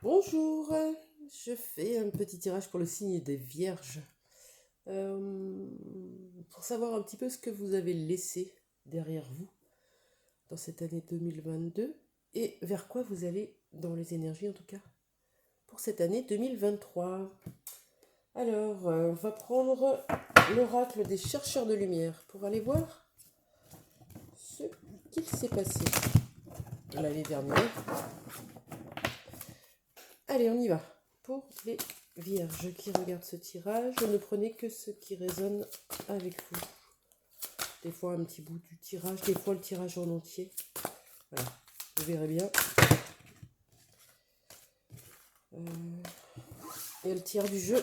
Bonjour, je fais un petit tirage pour le signe des Vierges. Euh, pour savoir un petit peu ce que vous avez laissé derrière vous dans cette année 2022 et vers quoi vous allez dans les énergies en tout cas pour cette année 2023. Alors, on va prendre l'oracle des chercheurs de lumière pour aller voir ce qu'il s'est passé l'année dernière. Allez, on y va. Pour les vierges qui regardent ce tirage, ne prenez que ce qui résonne avec vous. Des fois un petit bout du tirage, des fois le tirage en entier. Voilà, vous verrez bien. Et le tir du jeu.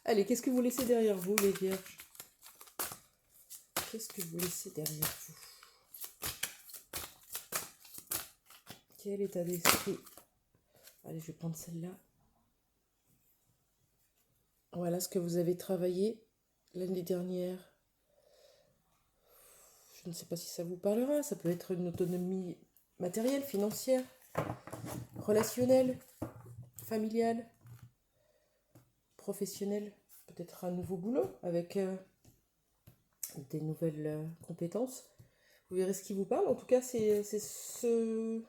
Allez, qu'est-ce que vous laissez derrière vous, les vierges? Qu'est-ce que vous laissez derrière vous? Quel état d'esprit? Allez, je vais prendre celle-là. Voilà ce que vous avez travaillé l'année dernière. Je ne sais pas si ça vous parlera. Ça peut être une autonomie matérielle, financière, relationnelle, familiale, professionnelle. Peut-être un nouveau boulot avec des nouvelles compétences. Vous verrez ce qui vous parle. En tout cas, c'est ce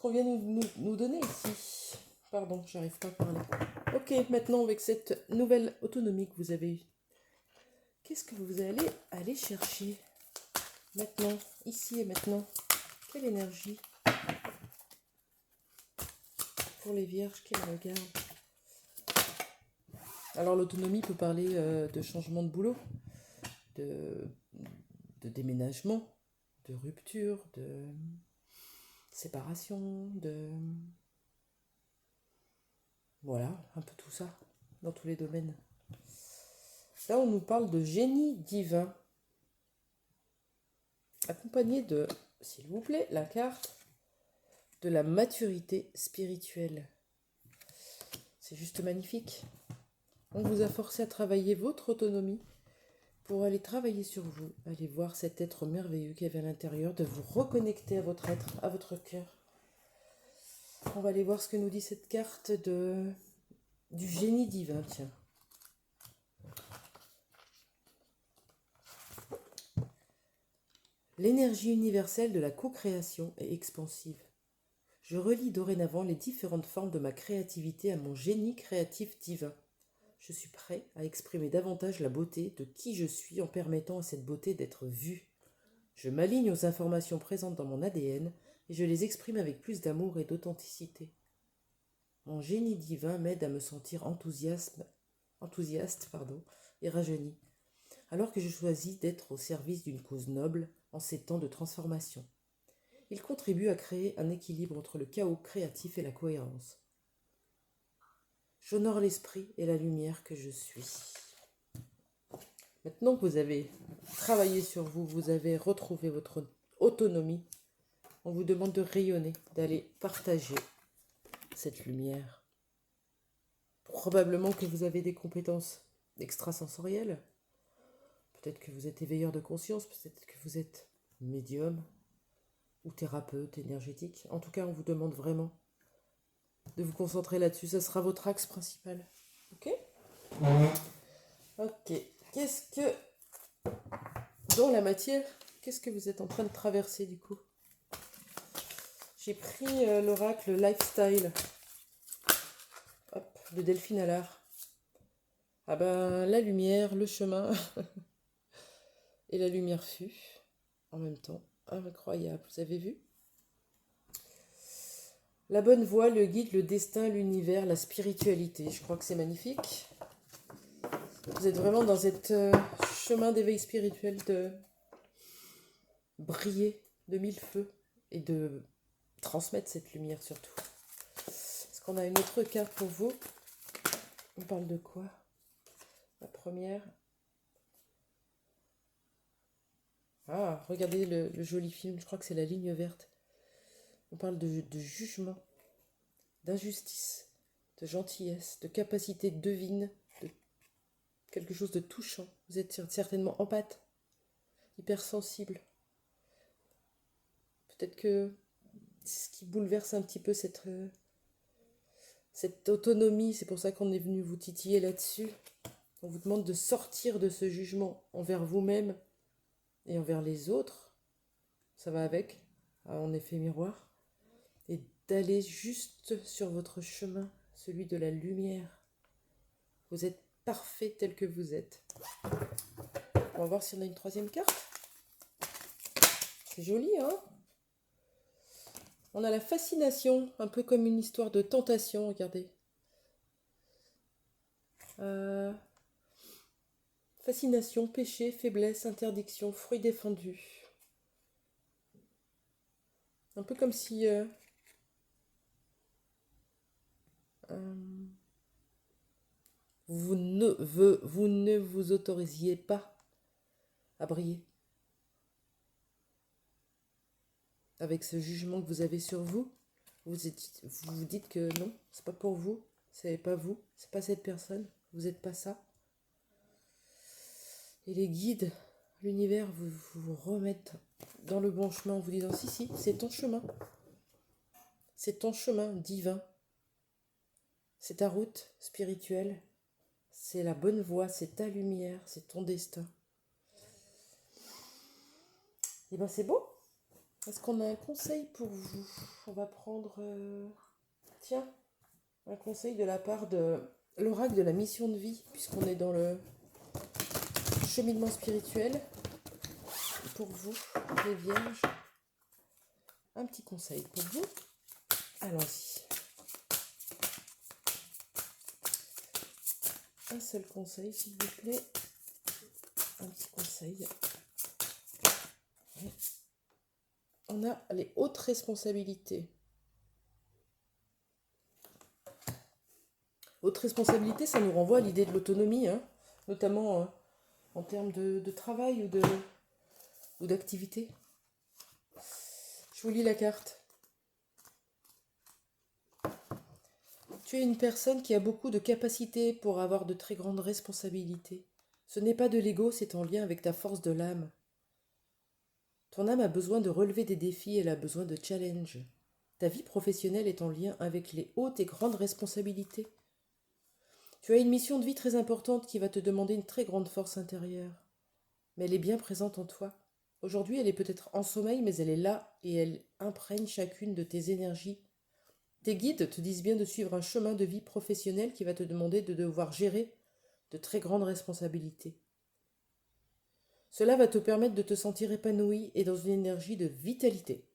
qu'on vient nous donner ici. Pardon, j'arrive pas à parler. Ok, maintenant avec cette nouvelle autonomie que vous avez eue, qu'est-ce que vous allez aller chercher maintenant, ici et maintenant? Quelle énergie pour les vierges qu'elles regardent? Alors l'autonomie peut parler de changement de boulot, de, de déménagement, de rupture, de séparation, de... Voilà, un peu tout ça, dans tous les domaines. Là, on nous parle de génie divin, accompagné de, s'il vous plaît, la carte de la maturité spirituelle. C'est juste magnifique. On vous a forcé à travailler votre autonomie pour aller travailler sur vous, aller voir cet être merveilleux qu'il y avait à l'intérieur, de vous reconnecter à votre être, à votre cœur. On va aller voir ce que nous dit cette carte du génie divin, tiens. L'énergie universelle de la co-création est expansive. Je relie dorénavant les différentes formes de ma créativité à mon génie créatif divin. Je suis prêt à exprimer davantage la beauté de qui je suis en permettant à cette beauté d'être vue. Je m'aligne aux informations présentes dans mon ADN et je les exprime avec plus d'amour et d'authenticité. Mon génie divin m'aide à me sentir enthousiaste et rajeuni, alors que je choisis d'être au service d'une cause noble en ces temps de transformation. Il contribue à créer un équilibre entre le chaos créatif et la cohérence. J'honore l'esprit et la lumière que je suis. Maintenant que vous avez travaillé sur vous, vous avez retrouvé votre autonomie, on vous demande de rayonner, d'aller partager cette lumière. Probablement que vous avez des compétences extrasensorielles. Peut-être que vous êtes éveilleur de conscience, peut-être que vous êtes médium ou thérapeute énergétique. En tout cas, on vous demande vraiment de vous concentrer là-dessus. Ça sera votre axe principal. Ok ? Ok. Qu'est-ce que... Dans la matière, qu'est-ce que vous êtes en train de traverser du coup? J'ai pris l'oracle Lifestyle. Hop, de Delphine Allard. Ah ben, la lumière, le chemin et la lumière fut en même temps. Incroyable, vous avez vu? La bonne voie, le guide, le destin, l'univers, la spiritualité. Je crois que c'est magnifique. Vous êtes vraiment dans cet chemin d'éveil spirituel, de briller de mille feux et de transmettre cette lumière surtout. Est-ce qu'on a une autre carte pour vous? On parle de quoi? La première. Ah, regardez le joli film, je crois que c'est La Ligne Verte. On parle de jugement, d'injustice, de gentillesse, de capacité divine, de quelque chose de touchant. Vous êtes certainement empathe, hypersensible. Peut-être que ce qui bouleverse un petit peu cette autonomie. C'est pour ça qu'on est venu vous titiller là-dessus. On vous demande de sortir de ce jugement envers vous-même et envers les autres. Ça va avec, en effet miroir. Et d'aller juste sur votre chemin, celui de la lumière. Vous êtes parfait tel que vous êtes. On va voir si on a une troisième carte. C'est joli, hein? On a la fascination, un peu comme une histoire de tentation, regardez. Fascination, péché, faiblesse, interdiction, fruit défendu. Un peu comme si vous ne vous autorisiez pas à briller. Avec ce jugement que vous avez sur vous, vous vous dites que non, c'est pas pour vous, c'est pas vous, c'est pas cette personne, vous n'êtes pas ça. Et les guides, l'univers vous remettent dans le bon chemin en vous disant si, c'est ton chemin. C'est ton chemin divin. C'est ta route spirituelle. C'est la bonne voie, c'est ta lumière, c'est ton destin. Et ben c'est beau. Est-ce qu'on a un conseil pour vous? On va prendre, tiens, un conseil de la part de l'oracle de la mission de vie, puisqu'on est dans le cheminement spirituel. Pour vous, les vierges, un petit conseil pour vous. Allons-y. Un seul conseil, s'il vous plaît. Un petit conseil. On a les hautes responsabilités. Haute responsabilité, ça nous renvoie à l'idée de l'autonomie, hein, notamment en termes de travail ou d'activité. Je vous lis la carte. Tu es une personne qui a beaucoup de capacités pour avoir de très grandes responsabilités. Ce n'est pas de l'ego, c'est en lien avec ta force de l'âme. Ton âme a besoin de relever des défis, elle a besoin de challenge. Ta vie professionnelle est en lien avec les hautes et grandes responsabilités. Tu as une mission de vie très importante qui va te demander une très grande force intérieure. Mais elle est bien présente en toi. Aujourd'hui, elle est peut-être en sommeil, mais elle est là et elle imprègne chacune de tes énergies. Tes guides te disent bien de suivre un chemin de vie professionnel qui va te demander de devoir gérer de très grandes responsabilités. Cela va te permettre de te sentir épanoui et dans une énergie de vitalité.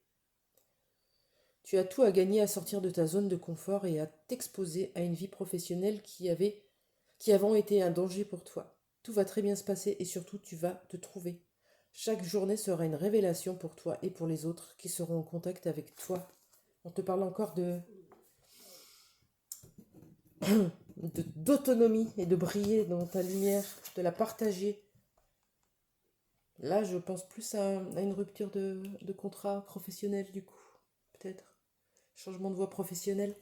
Tu as tout à gagner à sortir de ta zone de confort et à t'exposer à une vie professionnelle qui avant été un danger pour toi. Tout va très bien se passer et surtout tu vas te trouver. Chaque journée sera une révélation pour toi et pour les autres qui seront en contact avec toi. On te parle encore d'autonomie et de briller dans ta lumière, de la partager. Là, je pense plus à une rupture de contrat professionnel du coup, peut-être. Changement de voie professionnelle,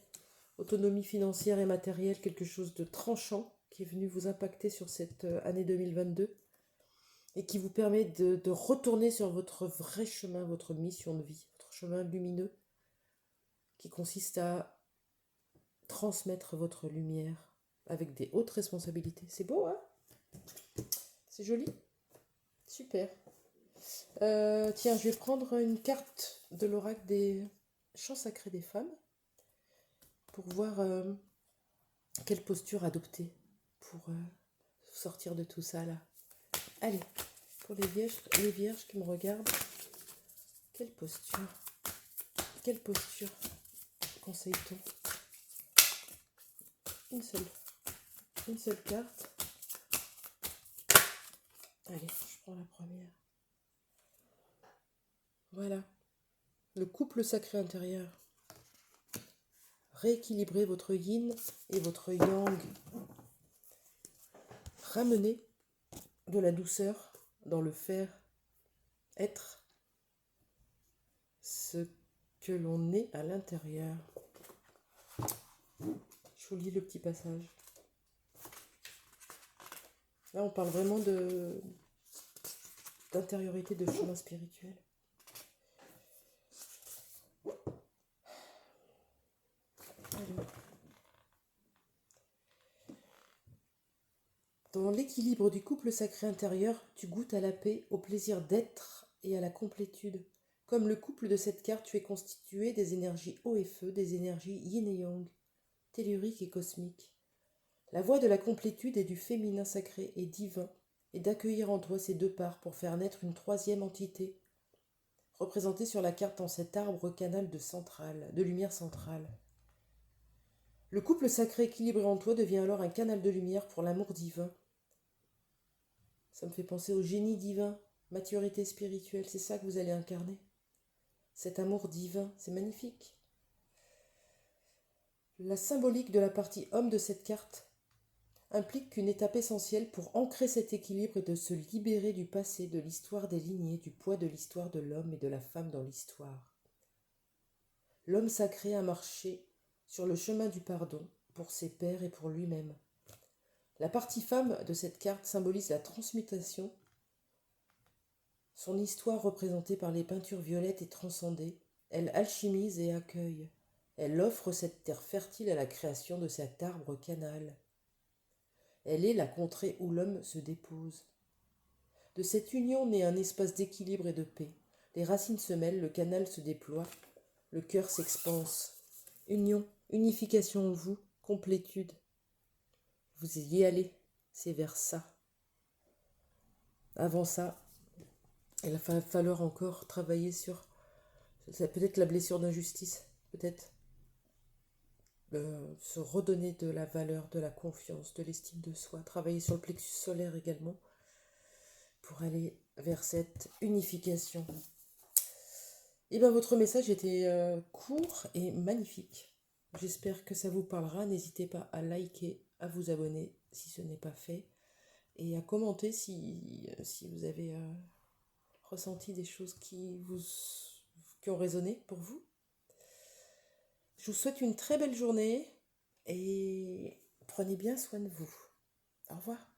autonomie financière et matérielle, quelque chose de tranchant qui est venu vous impacter sur cette année 2022 et qui vous permet de retourner sur votre vrai chemin, votre mission de vie, votre chemin lumineux qui consiste à transmettre votre lumière avec des hautes responsabilités. C'est beau, hein? C'est joli. Super. Tiens, je vais prendre une carte de l'oracle des chants sacrés des femmes pour voir quelle posture adopter pour sortir de tout ça là. Allez, pour les vierges qui me regardent, quelle posture conseille-t-on? Une seule carte. Allez, je prends la première. Voilà, le couple sacré intérieur. Rééquilibrez votre yin et votre yang. Ramenez de la douceur dans le faire être ce que l'on est à l'intérieur. Je vous lis le petit passage. Là, on parle vraiment d'intériorité, de chemin spirituel. Dans l'équilibre du couple sacré intérieur, tu goûtes à la paix, au plaisir d'être et à la complétude. Comme le couple de cette carte, tu es constitué des énergies eau et feu, des énergies yin et yang, telluriques et cosmiques. La voie de la complétude et du féminin sacré et divin est d'accueillir en toi ces deux parts pour faire naître une troisième entité, représentée sur la carte en cet arbre canal de lumière centrale. Le couple sacré équilibré en toi devient alors un canal de lumière pour l'amour divin. Ça me fait penser au génie divin, maturité spirituelle, c'est ça que vous allez incarner. Cet amour divin, c'est magnifique. La symbolique de la partie homme de cette carte implique qu'une étape essentielle pour ancrer cet équilibre est de se libérer du passé, de l'histoire des lignées, du poids de l'histoire de l'homme et de la femme dans l'histoire. L'homme sacré a marché sur le chemin du pardon pour ses pairs et pour lui-même. La partie femme de cette carte symbolise la transmutation. Son histoire représentée par les peintures violettes est transcendée. Elle alchimise et accueille. Elle offre cette terre fertile à la création de cet arbre canal. Elle est la contrée où l'homme se dépose. De cette union naît un espace d'équilibre et de paix. Les racines se mêlent, le canal se déploie, le cœur s'expanse. Union, unification en vous, complétude. Vous y allez, c'est vers ça. Avant ça, il va falloir encore travailler sur peut-être la blessure d'injustice, peut-être se redonner de la valeur, de la confiance, de l'estime de soi, travailler sur le plexus solaire également pour aller vers cette unification. Et bien votre message était court et magnifique. J'espère que ça vous parlera. N'hésitez pas à liker, à vous abonner si ce n'est pas fait et à commenter si vous avez ressenti des choses qui ont résonné pour vous. Je vous souhaite une très belle journée et prenez bien soin de vous. Au revoir.